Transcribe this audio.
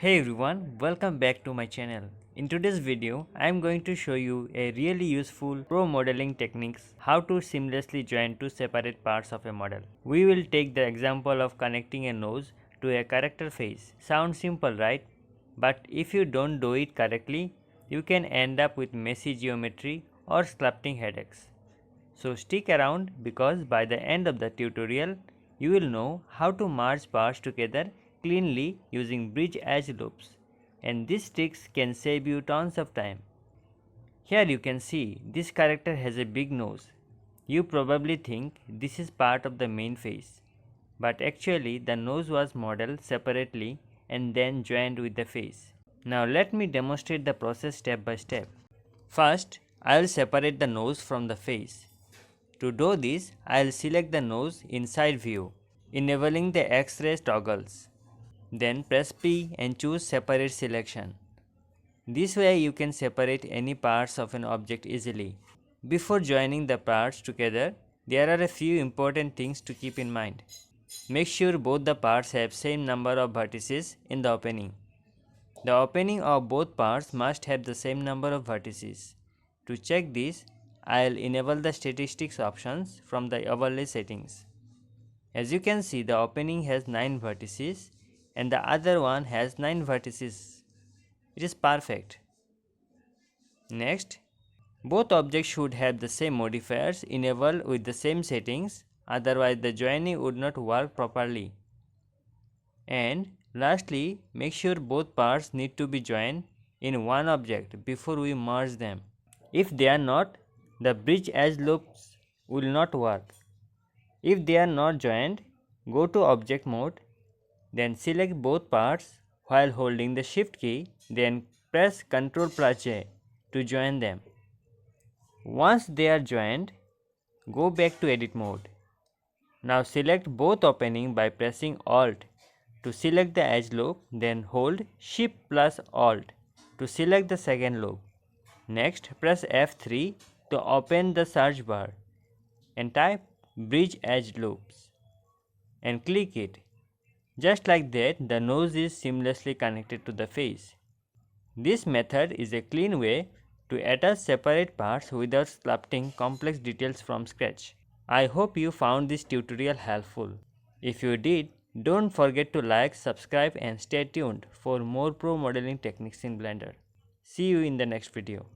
Hey everyone, welcome back to my channel. In today's video, I am going to show you a really useful pro modeling techniques how to seamlessly join two separate parts of a model. We will take the example of connecting a nose to a character face. Sounds simple, right? But if you don't do it correctly, you can end up with messy geometry or sculpting headaches. So stick around because by the end of the tutorial, you will know how to merge parts together cleanly using bridge edge loops. And these tricks can save you tons of time. Here you can see this character has a big nose. You probably think this is part of the main face. But actually the nose was modeled separately and then joined with the face. Now let me demonstrate the process step by step. First, I will separate the nose from the face. To do this, I'll select the nose in side view, enabling the X-ray toggles. Then press P and choose separate selection. This way you can separate any parts of an object easily. Before joining the parts together, there are a few important things to keep in mind. Make sure both the parts have same number of vertices in the opening. The opening of both parts must have the same number of vertices. To check this, I'll enable the statistics options from the overlay settings. As you can see, the opening has 9 vertices and the other one has 9 vertices. It is perfect. Next, both objects should have the same modifiers enabled with the same settings, otherwise the joining would not work properly. And lastly, make sure both parts need to be joined in one object before we merge them. If they are not, the bridge edge loops will not work. If they are not joined, go to object mode, then select both parts while holding the shift key, then press Ctrl+J to join them. Once they are joined, go back to edit mode. Now select both opening by pressing Alt to select the edge loop, then hold Shift+Alt to select the second loop. Next, press F3 to open the search bar and type bridge edge loops and click it. Just like that, the nose is seamlessly connected to the face. This method is a clean way to attach separate parts without sculpting complex details from scratch. I hope you found this tutorial helpful. If you did, don't forget to like, subscribe and stay tuned for more pro modeling techniques in Blender. See you in the next video.